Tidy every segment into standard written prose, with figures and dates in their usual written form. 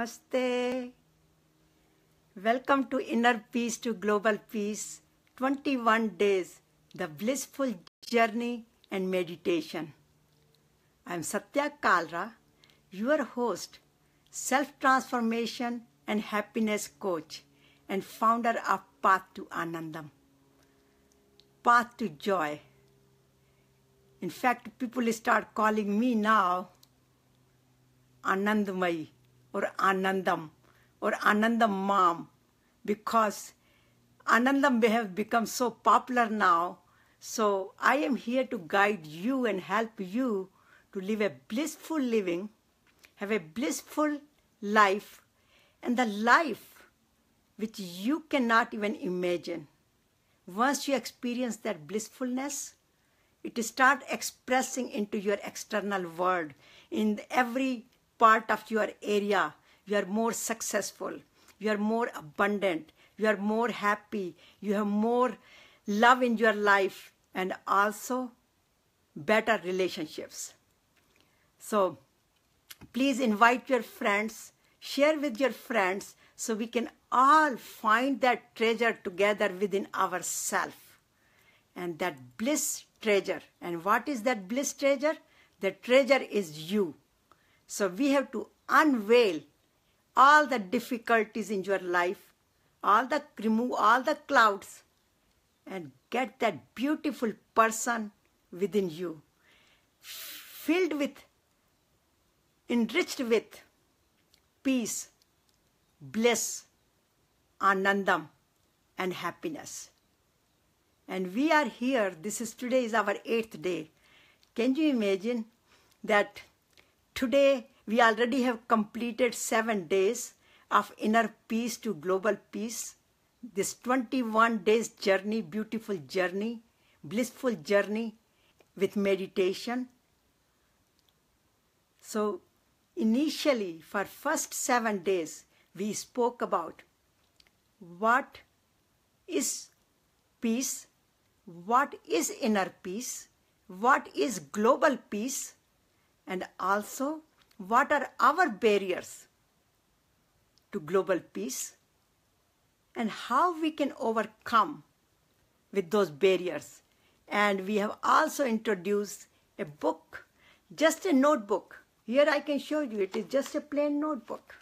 Namaste. Welcome to Inner Peace to Global Peace, 21 days, the blissful journey and meditation. I am SatyaKalra, your host, self-transformation and happiness coach, and founder of Path to Anandam, Path to Joy. In fact, people start calling me now Anandamai or Anandam or Anandam Mom, because Anandam have become so popular now. So I am here to guide you and help you to live a blissful living, have a blissful life, and the life which you cannot even imagine. Once you experience that blissfulness, it starts expressing into your external world. In every part of your area, you are more successful, you are more abundant, you are more happy, you have more love in your life, and also better relationships. So please invite your friends, share with your friends, so we can all find that treasure together within ourselves. And that bliss treasure. And what is that bliss treasure? The treasure is you. So we have to unveil all the difficulties in your life, remove all the clouds, and get that beautiful person within you, filled with, enriched with peace, bliss, anandam, and happiness. And we are here. Today is our 8th day. Can you imagine that today we already have completed 7 days of inner peace to global peace. This 21 days journey, beautiful journey, blissful journey with meditation. So initially, for first 7 days, we spoke about what is peace, what is inner peace, what is global peace, and also what are our barriers to global peace, and how we can overcome with those barriers. And we have also introduced a book, just a notebook. Here I can show you, it is just a plain notebook,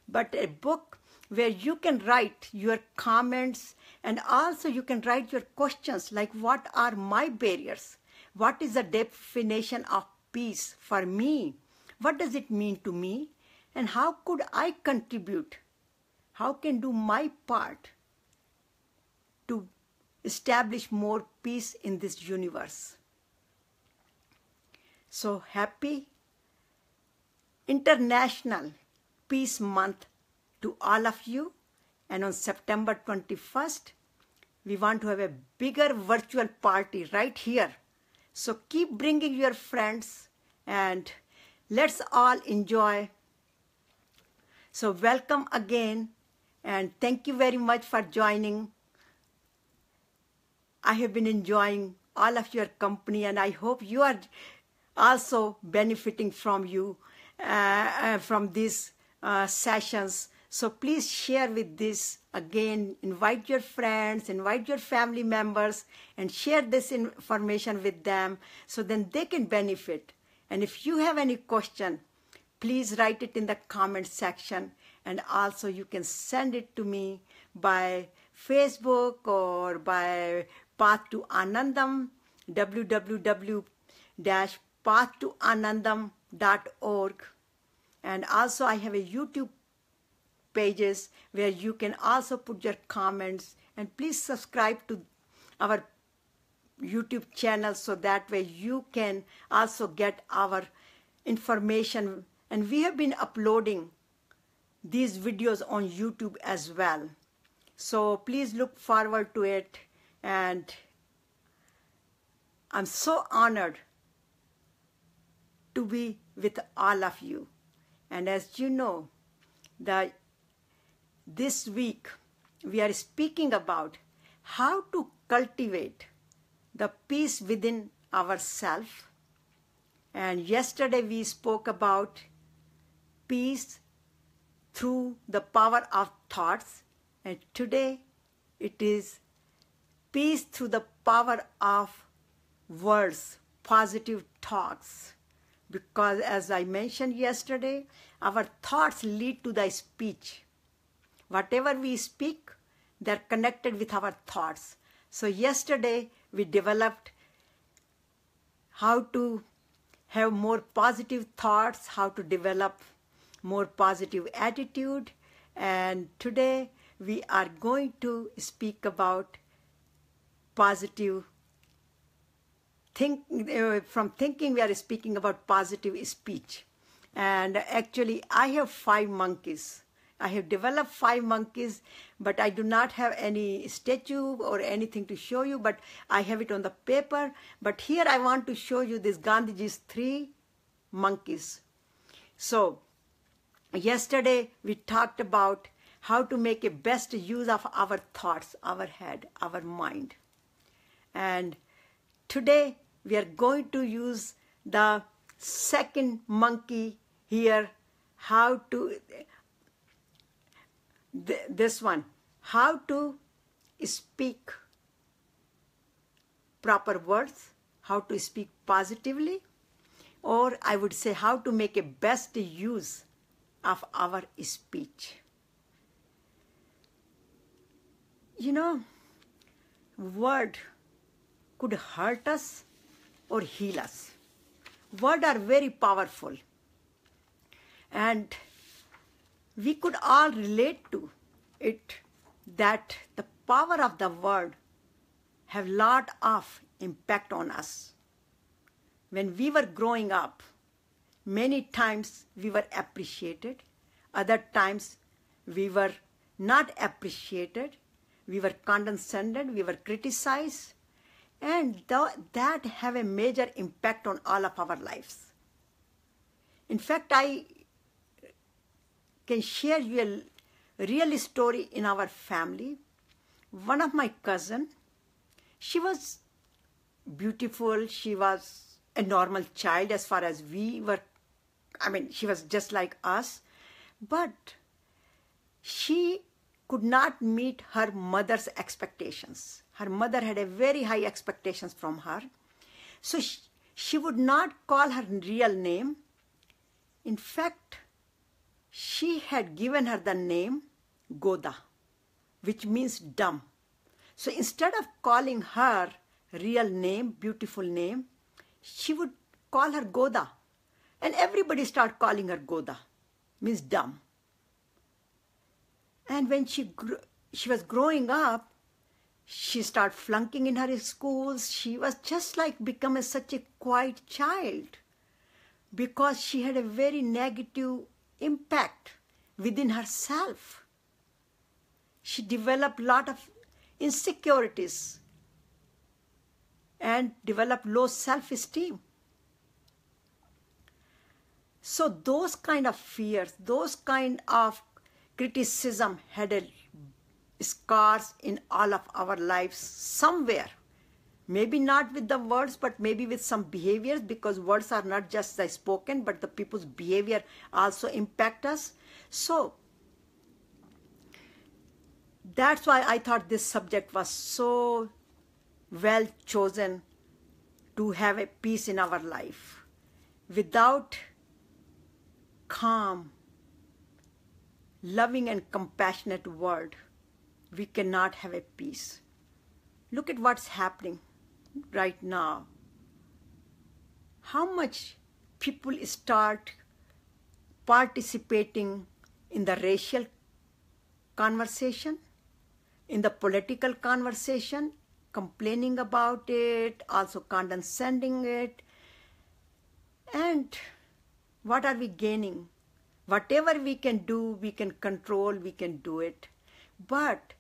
but a book where you can write your comments, and also you can write your questions like, what are my barriers? What is the definition of peace for me? What does it mean to me? And how could I contribute? How can do my part to establish more peace in this universe? So happy International Peace Month to all of you. And on September 21st, we want to have a bigger virtual party right here. So keep bringing your friends and let's all enjoy. So welcome again, and thank you very much for joining. I have been enjoying all of your company, and I hope you are also benefiting from from these sessions. So please share with this again, invite your friends, invite your family members, and share this information with them so then they can benefit. And if you have any question, please write it in the comment section, and also you can send it to me by Facebook or by Path to Anandam, www.pathtoanandam.org. And also I have a YouTube pages where you can also put your comments, and please subscribe to our YouTube channel so that way you can also get our information. And we have been uploading these videos on YouTube as well. So please look forward to it. And I'm so honored to be with all of you. And as you know, this week we are speaking about how to cultivate the peace within ourselves. And yesterday we spoke about peace through the power of thoughts. And today it is peace through the power of words, positive thoughts. Because as I mentioned yesterday, our thoughts lead to the speech. Whatever we speak, they're connected with our thoughts. So yesterday we developed how to have more positive thoughts, how to develop more positive attitude. And today we are going to speak about positive from thinking we are speaking about positive speech. And actually I have 5 monkeys. I have developed 5 monkeys, but I do not have any statue or anything to show you, but I have it on the paper. But here I want to show you this Gandhiji's 3 monkeys. So yesterday we talked about how to make a best use of our thoughts, our head, our mind. And today we are going to use the second monkey here, how to, this one, how to speak proper words, how to speak positively, or I would say how to make a best use of our speech. You know, word could hurt us or heal us. Words are very powerful. And we could all relate to it, that the power of the word have lot of impact on us. When we were growing up, many times we were appreciated, other times we were not appreciated, we were condescended, we were criticized, and that have a major impact on all of our lives. In fact, I can share you a real story in our family. One of my cousins, she was beautiful, she was a normal child as far as we were, she was just like us, but she could not meet her mother's expectations. Her mother had a very high expectations from her. So she would not call her real name. In fact, she had given her the name Goda, which means dumb. So instead of calling her real name, beautiful name, she would call her Goda. And everybody started calling her Goda, means dumb. And when she was growing up, she started flunking in her schools. She was just like becoming such a quiet child because she had a very negative impact within herself. She developed a lot of insecurities and developed low self-esteem. So those kind of fears, those kind of criticism had a scars in all of our lives somewhere. Maybe not with the words, but maybe with some behaviors, because words are not just the spoken, but the people's behavior also impact us. So that's why I thought this subject was so well chosen to have a peace in our life. Without calm, loving and compassionate word, we cannot have a peace. Look at what's happening right now. How much people start participating in the racial conversation, in the political conversation, complaining about it, also condescending it. And what are we gaining? Whatever we can do, we can control, we can do it. But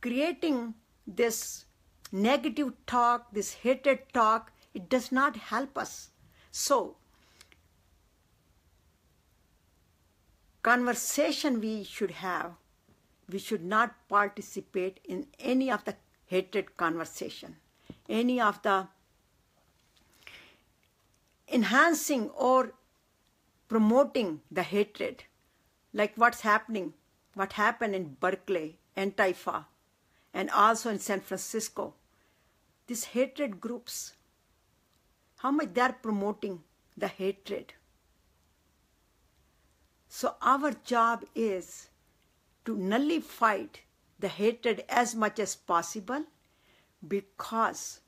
creating this negative talk, this hated talk, it does not help us. So, conversation we should have, we should not participate in any of the hatred conversation, any of the enhancing or promoting the hatred. like what happened in Berkeley, Antifa, and also in San Francisco. These hatred groups, how much they are promoting the hatred. So our job is to nullify the hatred as much as possible, because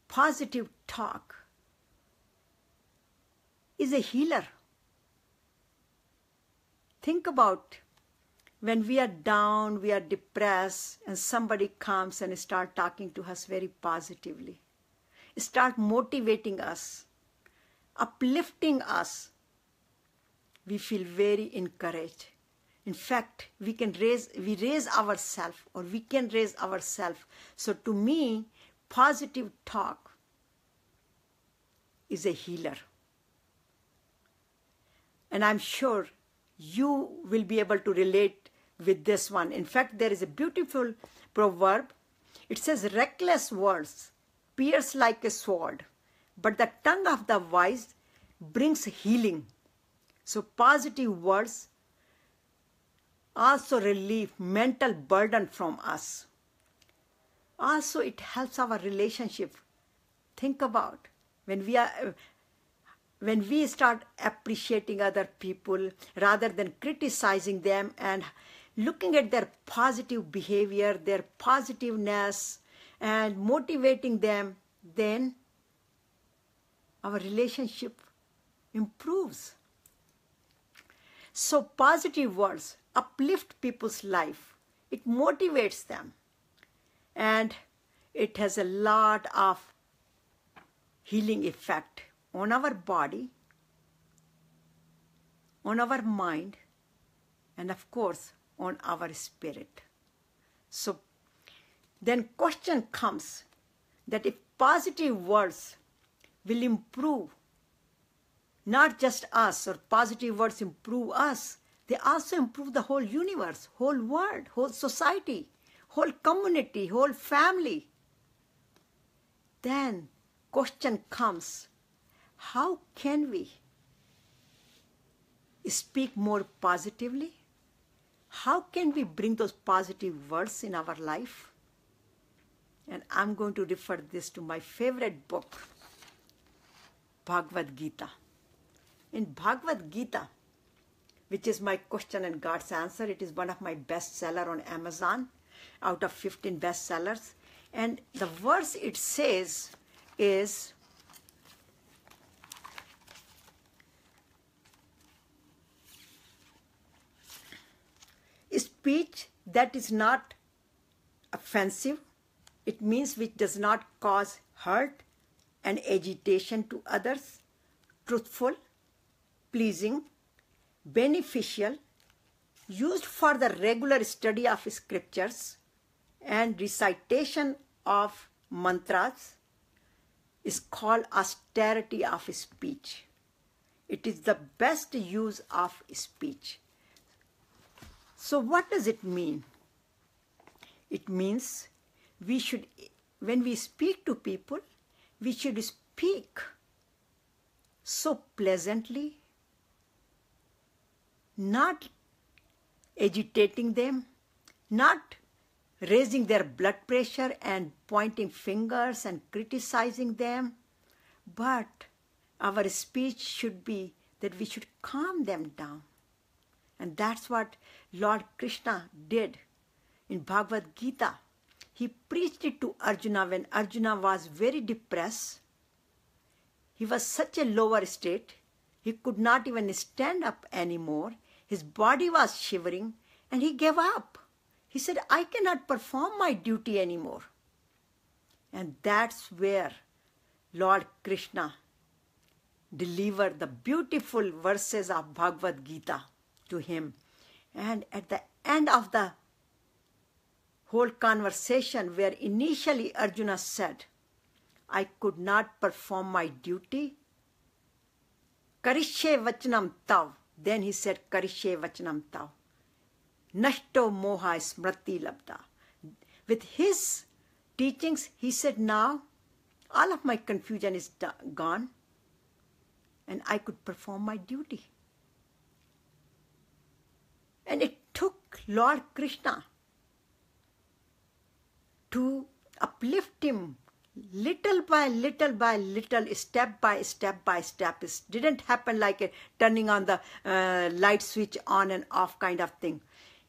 positive talk is a healer. Think about when we are down, we are depressed, and somebody comes and start talking to us very positively, start motivating us, uplifting us. We feel very encouraged. In fact, we raise ourselves, or we can raise ourselves. So to me, positive talk is a healer. And I'm sure you will be able to relate with this one. In fact, there is a beautiful proverb. It says, reckless words pierce like a sword, but the tongue of the wise brings healing. So positive words also relieve mental burden from us. Also, it helps our relationship. Think about when we start appreciating other people rather than criticizing them and looking at their positive behavior, their positiveness, and motivating them, then our relationship improves. So positive words uplift people's life. It motivates them. And it has a lot of healing effect on our body, on our mind, and of course, on our spirit. So then question comes that if positive words will improve not just us, or positive words improve us, they also improve the whole universe, whole world, whole society, whole community, whole family. Then question comes, how can we speak more positively? How can we bring those positive words in our life? And I'm going to refer this to my favorite book, Bhagavad Gita. In Bhagavad Gita, which is my question and God's answer, it is one of my bestsellers on Amazon, out of 15 bestsellers. And the verse it says is, speech that is not offensive, it means which does not cause hurt and agitation to others, truthful, pleasing, beneficial, used for the regular study of scriptures and recitation of mantras, is called austerity of speech. It is the best use of speech. So what does it mean? It means we should, when we speak to people, we should speak so pleasantly, not agitating them, not raising their blood pressure and pointing fingers and criticizing them, but our speech should be that we should calm them down. And that's what Lord Krishna did in Bhagavad Gita. He preached it to Arjuna when Arjuna was very depressed. He was such a lower state. He could not even stand up anymore. His body was shivering and he gave up. He said, I cannot perform my duty anymore. And that's where Lord Krishna delivered the beautiful verses of Bhagavad Gita to him. And at the end of the whole conversation, where initially Arjuna said, I could not perform my duty, Karishye vachanam tav. Then he said, Karishye vachanam tav. Nashto moha smriti labda. With his teachings, he said, now all of my confusion is gone and I could perform my duty. And it took Lord Krishna to uplift him little by little by little, step by step by step. It didn't happen like a turning on the light switch on and off kind of thing.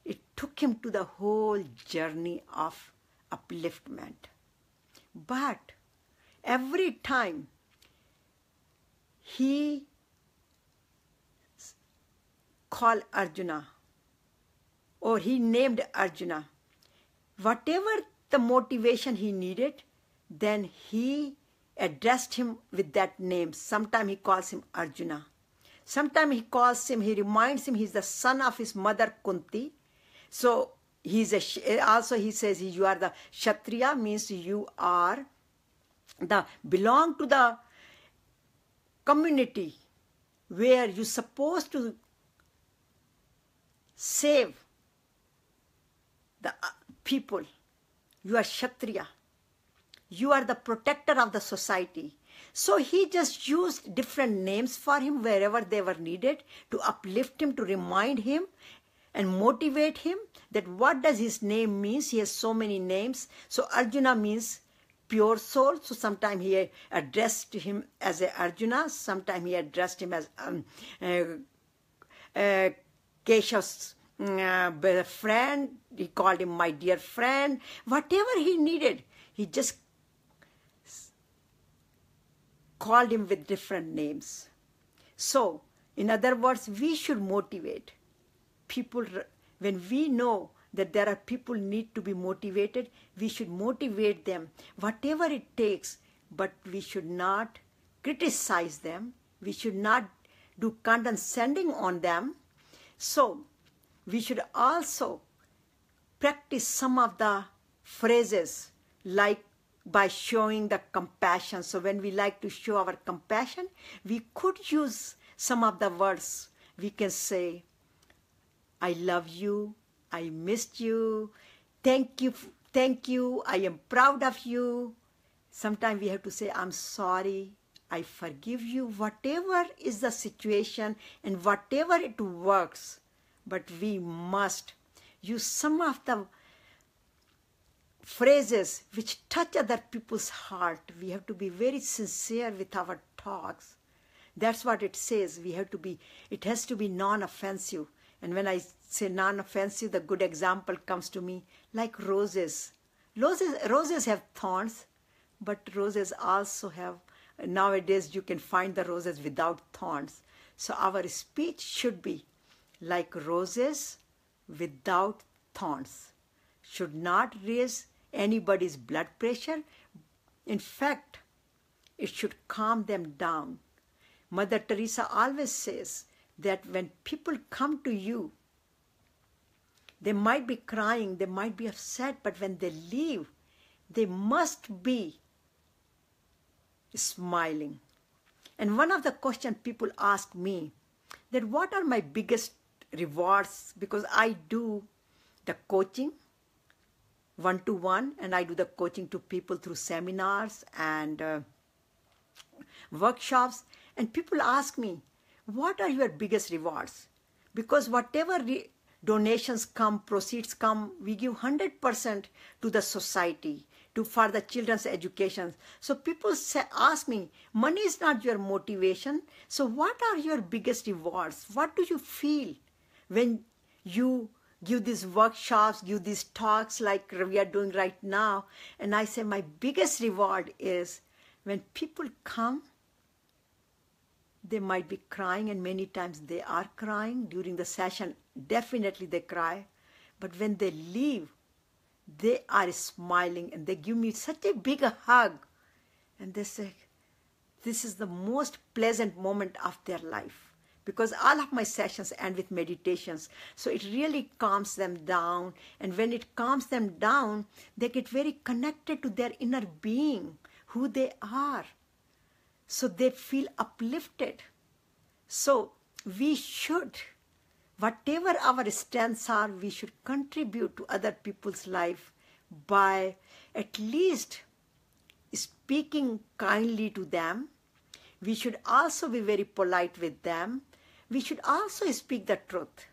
It took him to the whole journey of upliftment. But every time he called Arjuna, or he named Arjuna, whatever the motivation he needed, then he addressed him with that name. Sometimes he calls him Arjuna. Sometimes he reminds him he's the son of his mother Kunti. So also he says you are the Kshatriya, means you are belong to the community where you're supposed to save the people. You are Kshatriya. You are the protector of the society. So he just used different names for him wherever they were needed to uplift him, to remind him and motivate him that what does his name means. He has so many names. So Arjuna means pure soul. So sometimes he addressed him as a Arjuna. Sometimes he addressed him as Keshav's friend. He called him my dear friend. Whatever he needed, he just called him with different names. So, in other words, we should motivate people. When we know that there are people need to be motivated, we should motivate them, whatever it takes, but we should not criticize them. We should not do condescending on them. So, we should also practice some of the phrases like by showing the compassion. So when we like to show our compassion, we could use some of the words. We can say, I love you, I missed you, thank you, I am proud of you. Sometimes we have to say, I'm sorry, I forgive you, whatever is the situation and whatever it works. But we must use some of the phrases which touch other people's heart. We have to be very sincere with our talks. That's what it says. It has to be non-offensive. And when I say non-offensive, the good example comes to me like roses. Roses have thorns, but roses also have, nowadays you can find the roses without thorns. So our speech should be like roses without thorns. Should not raise anybody's blood pressure. In fact, it should calm them down. Mother Teresa always says that when people come to you, they might be crying, they might be upset, but when they leave, they must be smiling. And one of the questions people ask me, that what are my biggest rewards? Because I do the coaching one-to-one, and I do the coaching to people through seminars and workshops. And people ask me, what are your biggest rewards? Because whatever donations come, proceeds come, we give 100% to the society, for the children's education. So people ask me, money is not your motivation. So what are your biggest rewards? What do you feel when you give these workshops, give these talks like we are doing right now? And I say my biggest reward is when people come, they might be crying, and many times they are crying during the session. Definitely they cry. But when they leave, they are smiling and they give me such a big hug. And they say, this is the most pleasant moment of their life. Because all of my sessions end with meditations. So it really calms them down. And when it calms them down, they get very connected to their inner being, who they are. So they feel uplifted. So we should, whatever our strengths are, we should contribute to other people's life by at least speaking kindly to them. We should also be very polite with them. We should also speak the truth.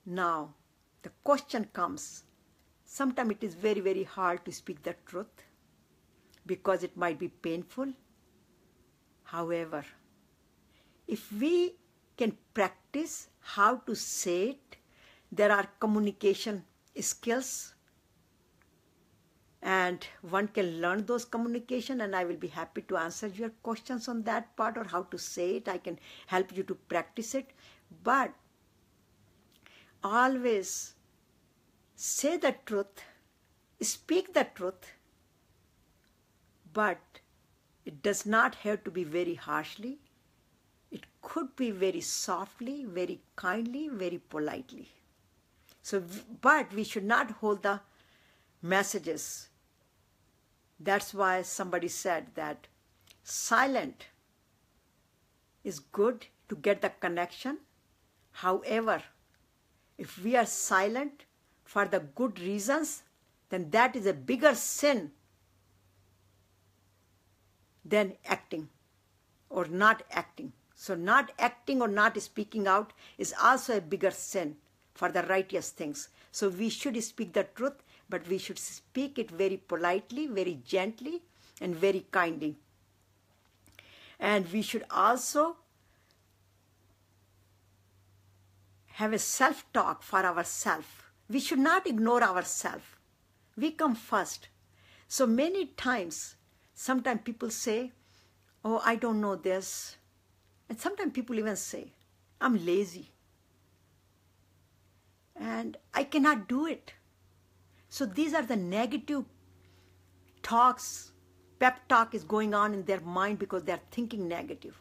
Now, the question comes, sometimes it is very, very hard to speak the truth because it might be painful. However, if we can practice how to say it, there are communication skills and one can learn those communication, and I will be happy to answer your questions on that part or how to say it. I can help you to practice it. But always say the truth, speak the truth, but it does not have to be very harshly. It could be very softly, very kindly, very politely. So, but we should not hold the messages. That's why somebody said that silent is good to get the connection. However, if we are silent for the good reasons, then that is a bigger sin than acting or not acting. So not acting or not speaking out is also a bigger sin for the righteous things. So we should speak the truth, but we should speak it very politely, very gently, and very kindly. And we should also have a self-talk for ourselves. We should not ignore ourselves. We come first. So many times, sometimes people say, oh, I don't know this. And sometimes people even say, I'm lazy. And I cannot do it. So these are the negative talks, pep talk is going on in their mind because they're thinking negative.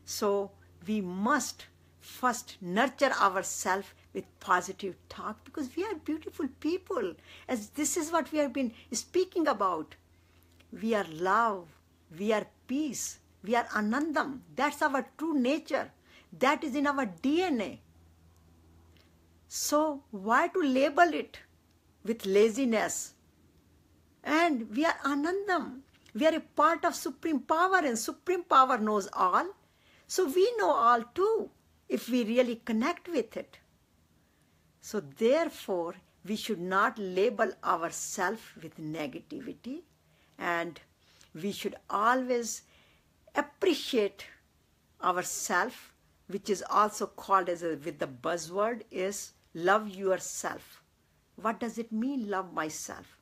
So we must first nurture ourselves with positive talk because we are beautiful people. As this is what we have been speaking about. We are love, we are peace, we are anandam. That's our true nature. That is in our DNA. So why to label it with laziness? And we are anandam. We are a part of supreme power, and supreme power knows all. So we know all too, if we really connect with it. So therefore, we should not label ourselves with negativity, and we should always appreciate ourselves, which is also called as with the buzzword is love yourself. What does it mean, love myself?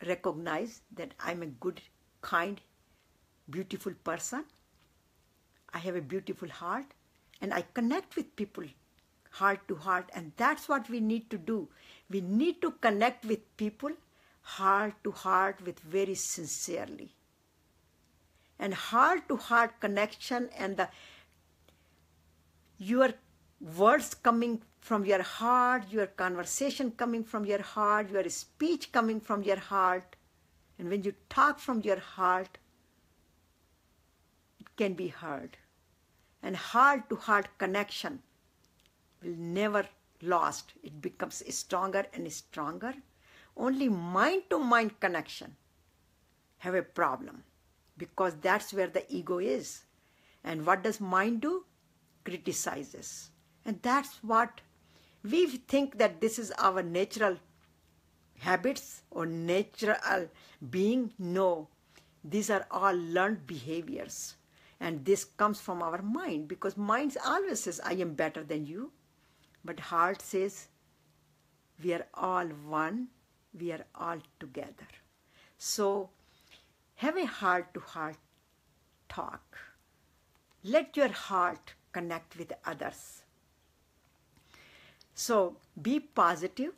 Recognize that I'm a good, kind, beautiful person. I have a beautiful heart, and I connect with people heart to heart, and that's what we need to do. We need to connect with people heart to heart with very sincerely. And heart to heart connection and your words coming from your heart, your conversation coming from your heart, your speech coming from your heart. And when you talk from your heart, it can be heard. And heart to heart connection will never lost. It becomes stronger and stronger. Only mind to mind connection have a problem, because that's where the ego is. And what does mind do? Criticizes. And that's what we think, that this is our natural habits or natural being. No, these are all learned behaviors. And this comes from our mind, because mind always says, I am better than you. But heart says, we are all one, we are all together. So have a heart-to-heart talk. Let your heart connect with others. So be positive,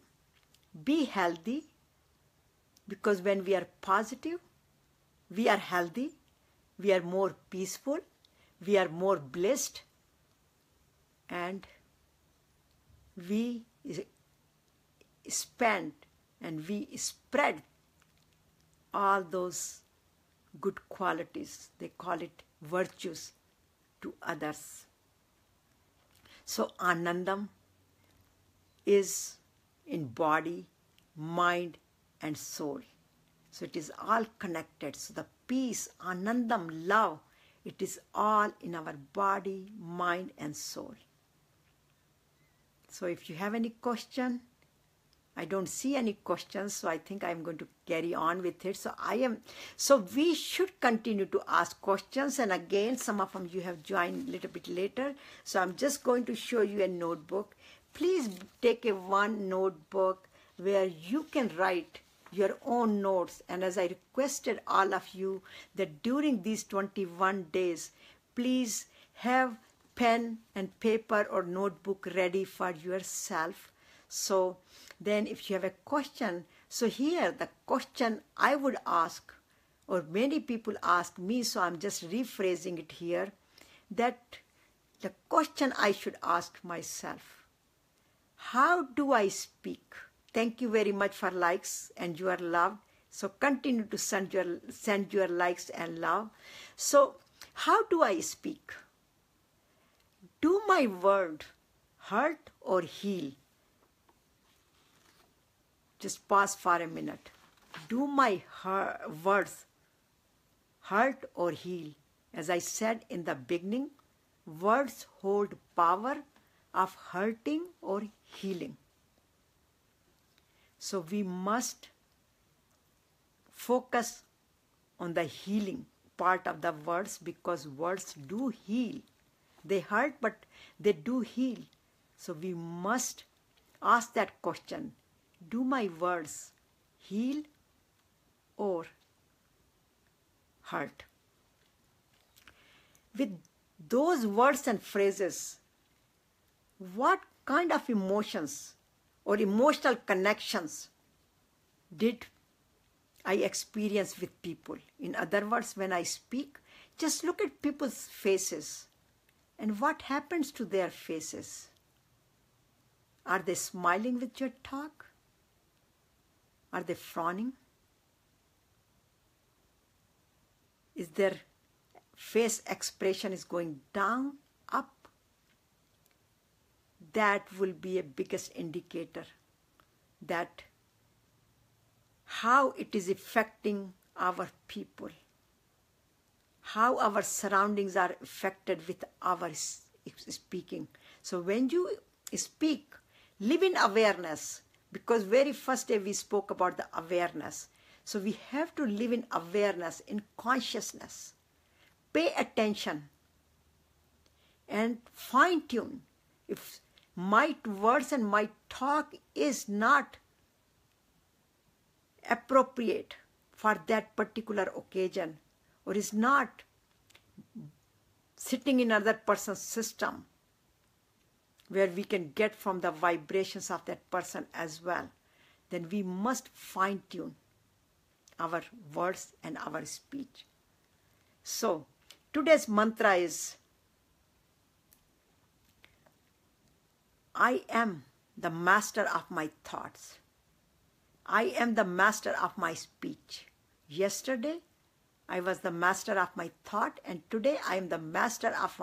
be healthy, because when we are positive, we are healthy, we are more peaceful, we are more blessed, and we spend and we spread all those good qualities, they call it virtues, to others. So Anandam is in body, mind and soul. So it is all connected. So the peace, Anandam, love, it is all in our body, mind and soul. So if you have any question, I don't see any questions, so I think I'm going to carry on with it. So we should continue to ask questions. And again, some of them you have joined a little bit later. So I'm just going to show you a notebook. Please take one notebook where you can write your own notes. And as I requested all of you that during these 21 days, please have pen and paper or notebook ready for yourself. So then if you have a question, so here the question I would ask, or many people ask me, so I'm just rephrasing it here, that the question I should ask myself, how do I speak? Thank you very much for likes and you are loved. So continue to send your likes and love. So how do I speak? Do my word hurt or heal? Just pause for a minute. Do my words hurt or heal? As I said in the beginning, words hold power of hurting or healing. So we must focus on the healing part of the words, because words do heal. They hurt, but they do heal. So we must ask that question. Do my words heal or hurt? With those words and phrases, what kind of emotions or emotional connections did I experience with people? In other words, when I speak, just look at people's faces and what happens to their faces. Are they smiling with your talk? Are they frowning? Is their face expression is going down, up? That will be a biggest indicator that how it is affecting our people, how our surroundings are affected with our speaking. So when you speak, live in awareness, because very first day we spoke about the awareness. So we have to live in awareness, in consciousness. Pay attention and fine-tune. If my words and my talk is not appropriate for that particular occasion, or is not sitting in another person's system, where we can get from the vibrations of that person as well, then we must fine-tune our words and our speech. So today's mantra is, I am the master of my thoughts. I am the master of my speech. Yesterday, I was the master of my thought, and today I am the master of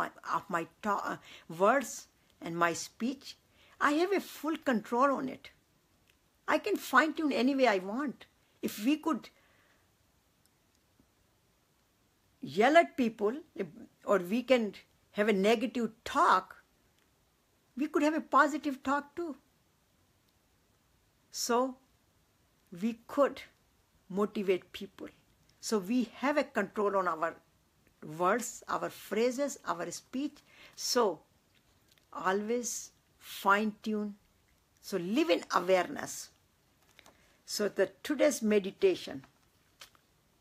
my words and my speech. I have a full control on it. I can fine-tune any way I want. If we could yell at people, or we can have a negative talk, we could have a positive talk too. So we could motivate people. So we have a control on our words, our phrases, our speech. So always fine-tune. So live in awareness. So today's meditation,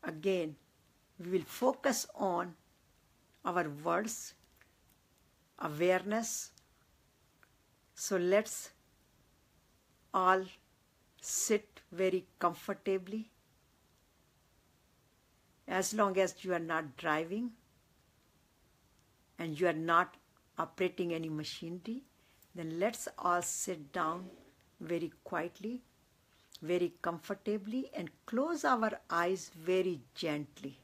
again, we will focus on our words, awareness. So let's all sit very comfortably. As long as you are not driving and you are not operating any machinery, then let's all sit down very quietly, very comfortably, and close our eyes very gently.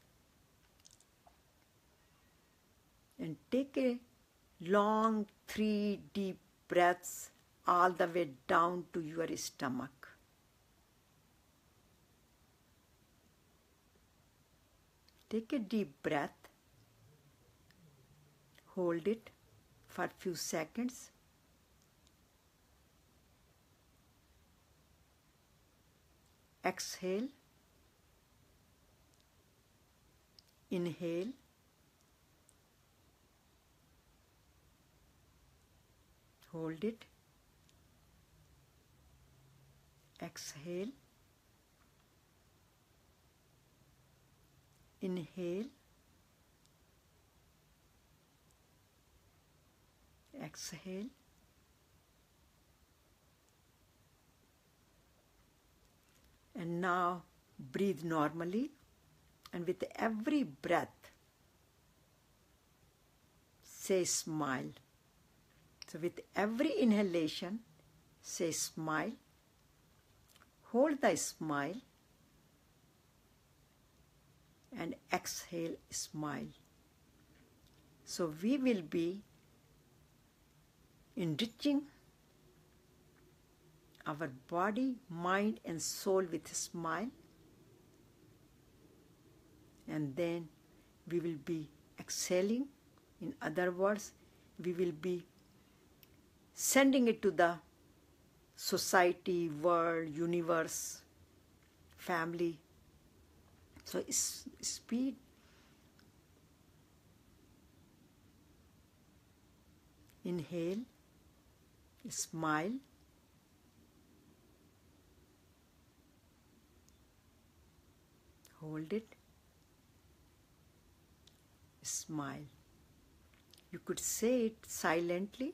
And take a long 3 deep breaths all the way down to your stomach. Take a deep breath. Hold it for a few seconds. exhale, inhale, hold it, exhale, inhale, exhale, and now breathe normally, and with every breath say smile. So with every inhalation say smile, hold the smile, and exhale smile. So we will be enriching our body, mind and soul with a smile, and then we will be exhaling. In other words, we will be sending it to the society, world, universe, family. So speed, inhale, smile, hold it, smile. You could say it silently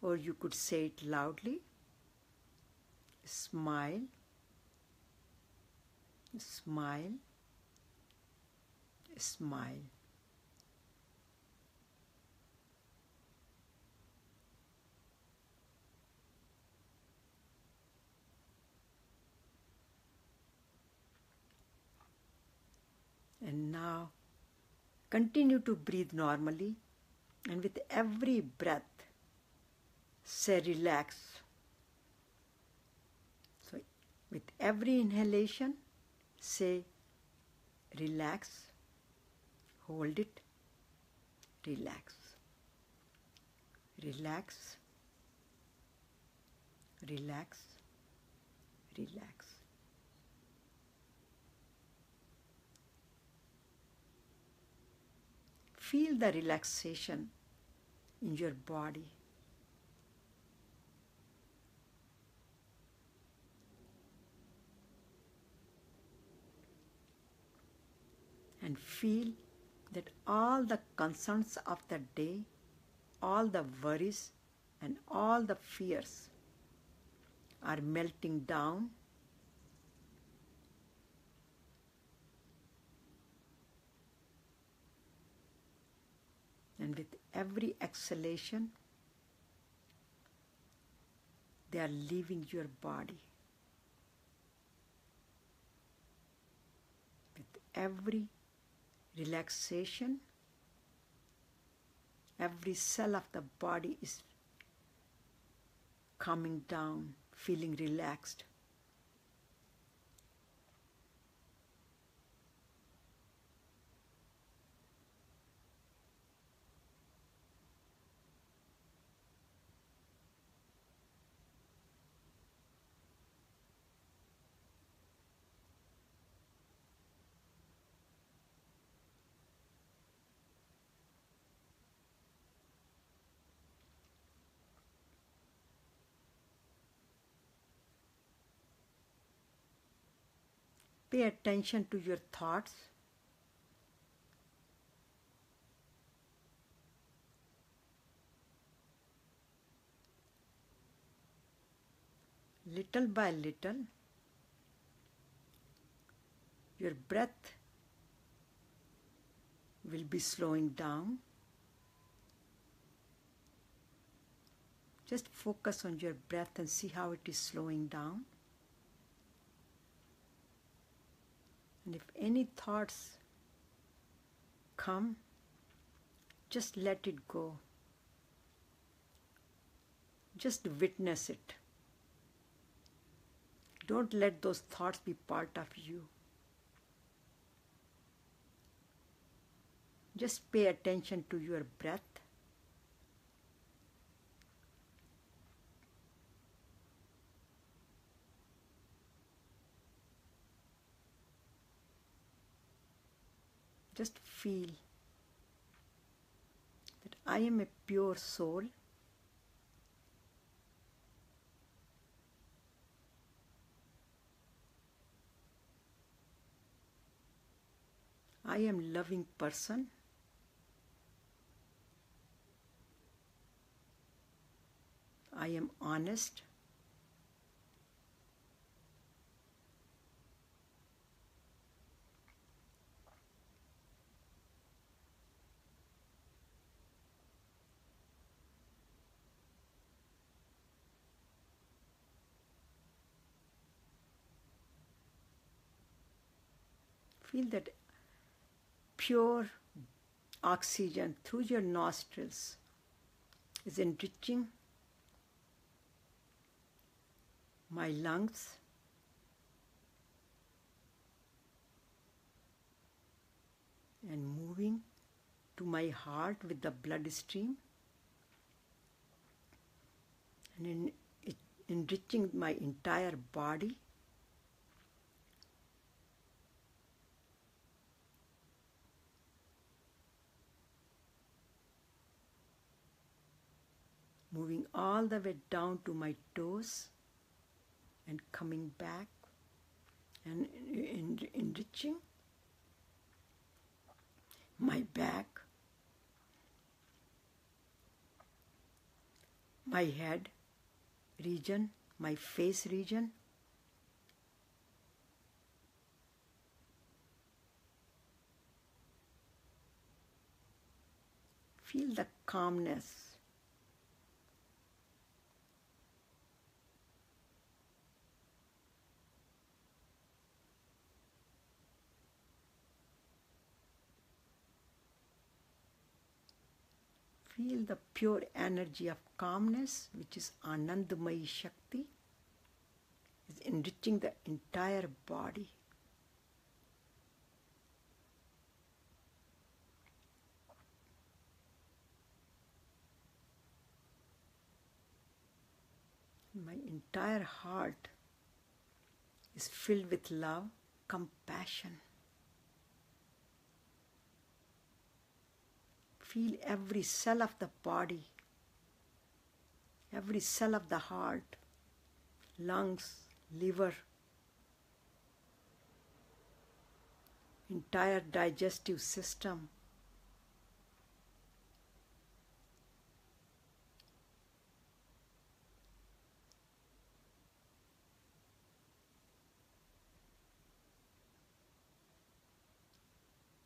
or you could say it loudly. Smile, smile, smile. And now continue to breathe normally, and with every breath say relax. So with every inhalation say relax, hold it, relax, relax, relax, relax. Feel the relaxation in your body. And feel that all the concerns of the day, all the worries and all the fears are melting down, and with every exhalation they are leaving your body. With every relaxation, every cell of the body is calming down, feeling relaxed. Pay attention to your thoughts. Little by little, your breath will be slowing down. Just focus on your breath and see how it is slowing down. And if any thoughts come, just let it go. Just witness it. Don't let those thoughts be part of you. Just pay attention to your breath. Just feel that I am a pure soul. I am a loving person. I am honest. Feel that pure oxygen through your nostrils is enriching my lungs, and moving to my heart with the bloodstream, and enriching my entire body. Moving all the way down to my toes and coming back and enriching my back, my head region, my face region, feel the calmness. Feel the pure energy of calmness, which is Anandamayi Shakti, is enriching the entire body. My entire heart is filled with love, compassion. Feel every cell of the body, every cell of the heart, lungs, liver, entire digestive system.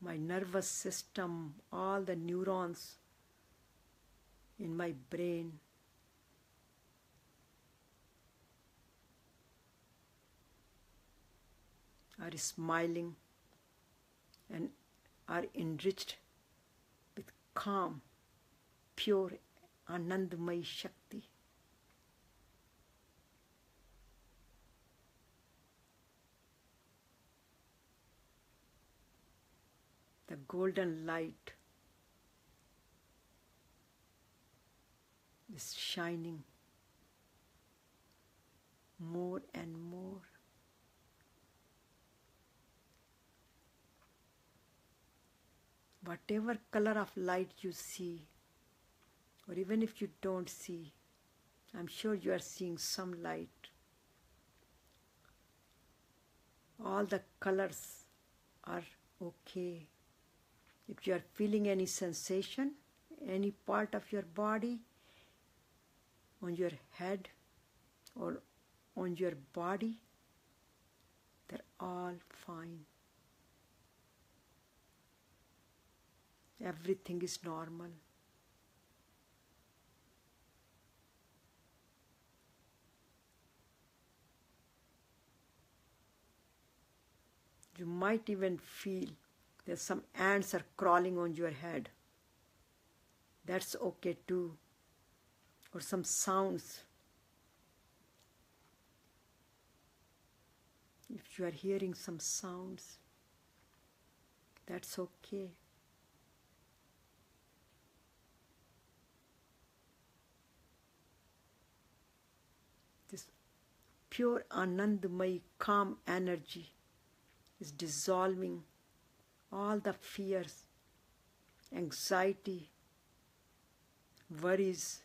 My nervous system, all the neurons in my brain, are smiling and are enriched with calm, pure Anandamayi Shakti. The golden light is shining more and more. Whatever color of light you see, or even if you don't see, I'm sure you are seeing some light. All the colors are okay. If you are feeling any sensation, any part of your body, on your head or on your body, they're all fine. Everything is normal. You might even feel there's some ants are crawling on your head. That's okay too. Or some sounds. If you are hearing some sounds, that's okay. This pure Anandamayi calm energy is dissolving all the fears, anxiety, worries,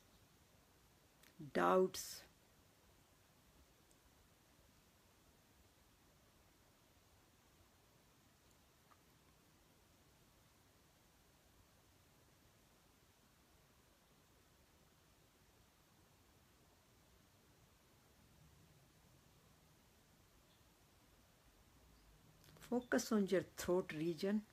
doubts. Focus on your throat region.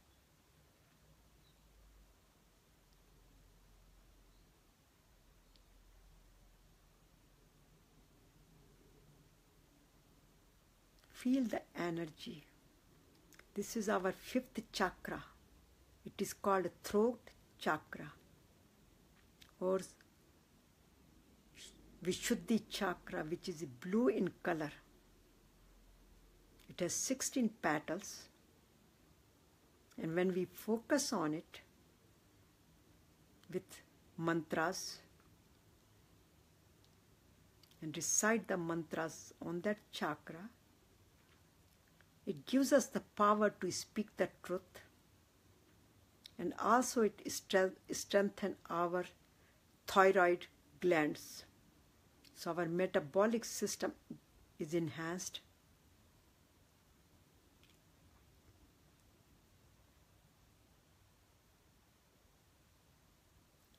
Feel the energy. This is our fifth chakra. It is called throat chakra or Vishuddhi chakra, which is blue in color. It has 16 petals, and when we focus on it with mantras and recite the mantras on that chakra, it gives us the power to speak the truth, and also it strengthens our thyroid glands. So our metabolic system is enhanced.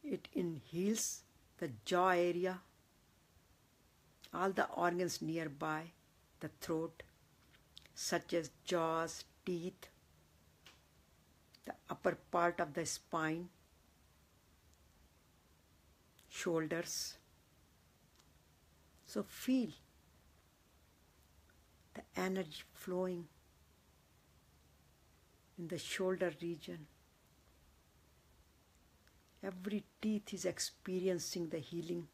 It heals the jaw area, all the organs nearby the throat, such as jaws, teeth, the upper part of the spine, shoulders. So feel the energy flowing in the shoulder region. Every teeth is experiencing the healing.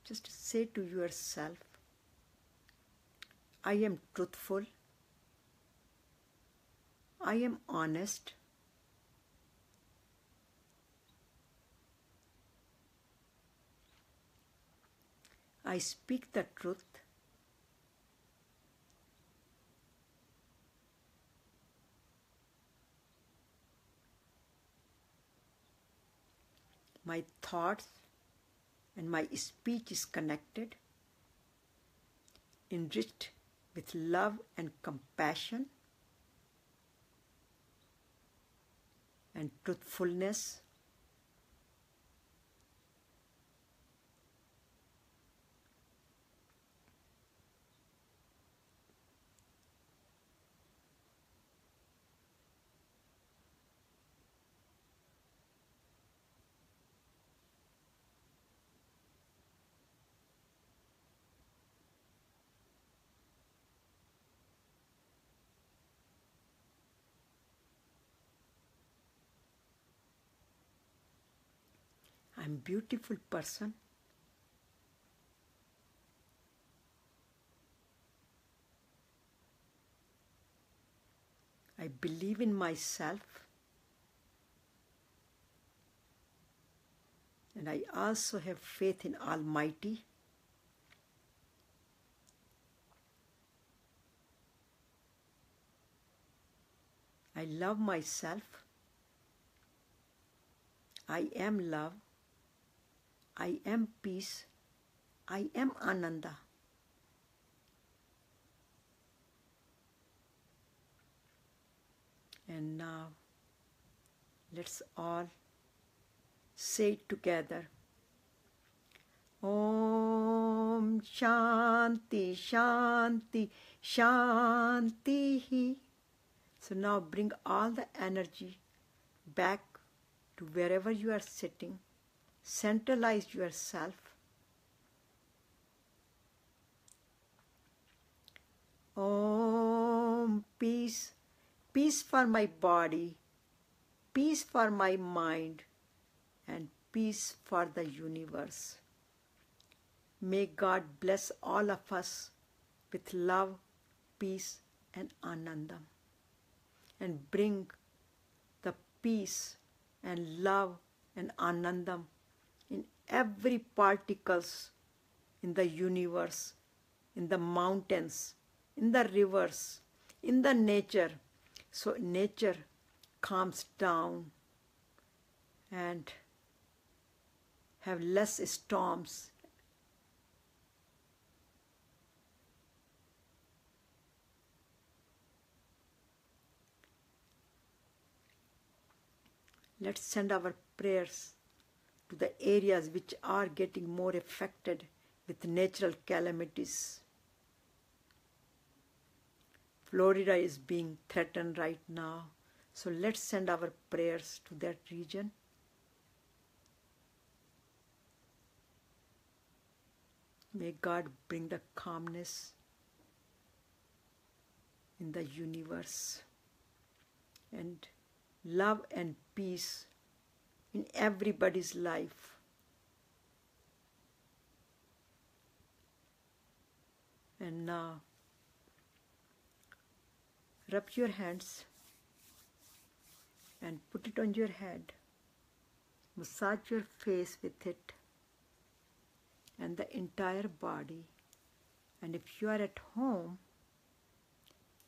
Just say to yourself, I am truthful, I am honest, I speak the truth, my thoughts and my speech is connected, enriched with love and compassion and truthfulness. I'm a beautiful person. I believe in myself, and I also have faith in Almighty. I love myself. I am love. I am peace. I am Ananda. And now, let's all say it together. Om Shanti Shanti Shanti. So now bring all the energy back to wherever you are sitting. Centralize yourself. Om, peace. Peace for my body, peace for my mind, and peace for the universe. May God bless all of us with love, peace, and anandam, and bring the peace and love and anandam in every particles in the universe, in the mountains, in the rivers, in the nature. So nature calms down and have less storms. Let's send our prayers to the areas which are getting more affected with natural calamities. Florida is being threatened right now, so let's send our prayers to that region. May God bring the calmness in the universe and love and peace in everybody's life. And now, rub your hands and put it on your head. Massage your face with it and the entire body. And if you are at home,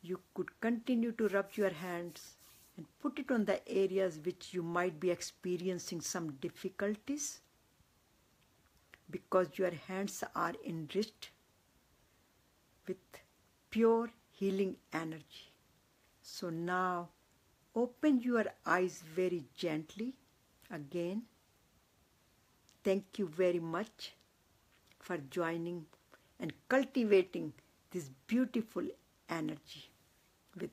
you could continue to rub your hands and put it on the areas which you might be experiencing some difficulties, because your hands are enriched with pure healing energy. So now open your eyes very gently again. Thank you very much for joining and cultivating this beautiful energy with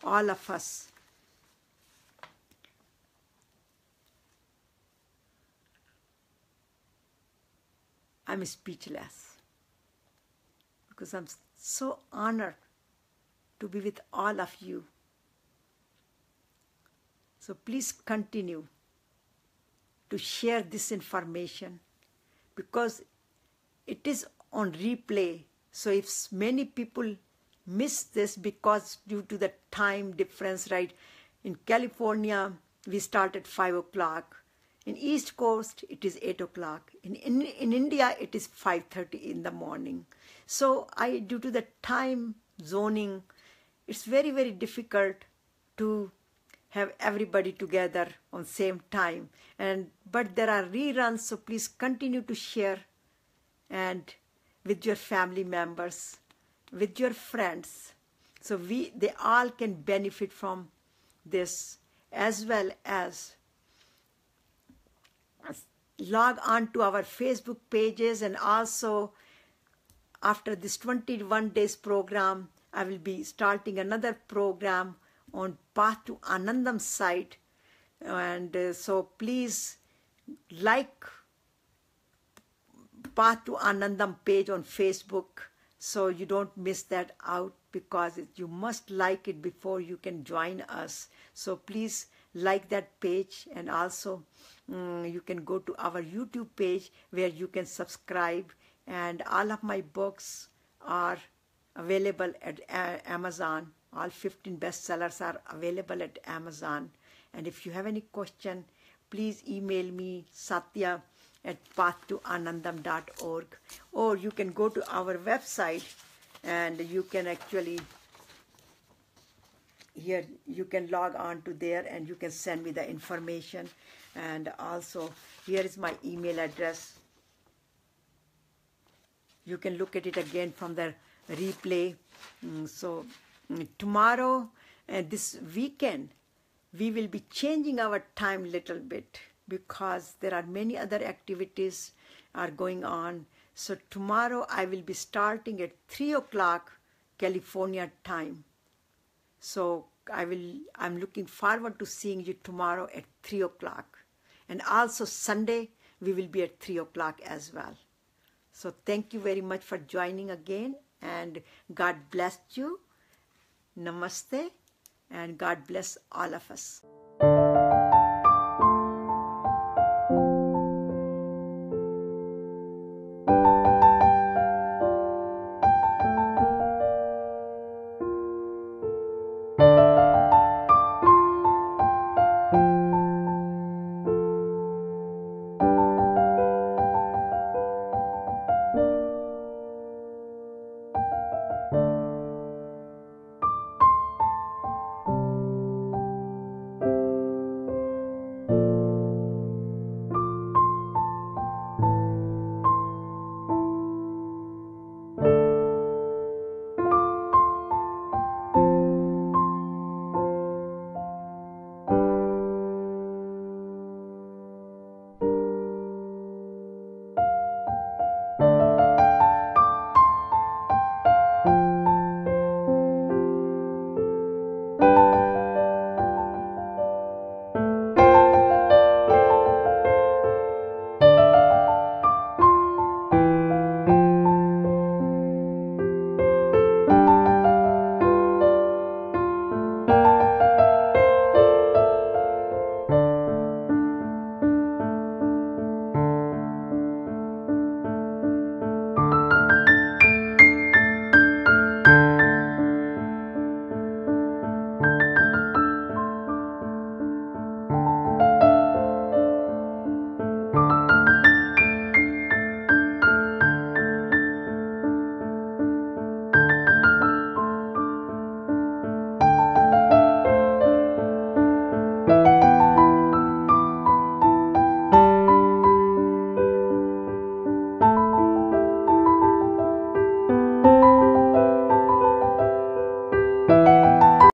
all of us. I'm speechless because I'm so honored to be with all of you. So please continue to share this information, because it is on replay. So if many people miss this because due to the time difference, right? In California, we start at 5 o'clock. In East Coast, it is 8 o'clock. In India, it is 5:30 in the morning. So due to the time zoning, it's very, very difficult to have everybody together on same time. But there are reruns, so please continue to share, and with your family members, with your friends. So they all can benefit from this, as well as log on to our Facebook pages. And also after this 21 days program, I will be starting another program on Path to Anandam site. And so please like Path to Anandam page on Facebook so you don't miss that out, because you must like it before you can join us. So please like that page, and also you can go to our YouTube page where you can subscribe, and all of my books are available at Amazon. All 15 bestsellers are available at Amazon. And if you have any question, please email me satya@pathtoanandam.org, or you can go to our website and you can actually here you can log on to there and you can send me the information. And also here is my email address. You can look at it again from the replay. So tomorrow and this weekend we will be changing our time a little bit, because there are many other activities are going on. So tomorrow I will be starting at 3 o'clock California time. So I'm looking forward to seeing you tomorrow at 3 o'clock. And also Sunday we will be at 3 o'clock as well. So thank you very much for joining again, and God bless you. Namaste, and God bless all of us.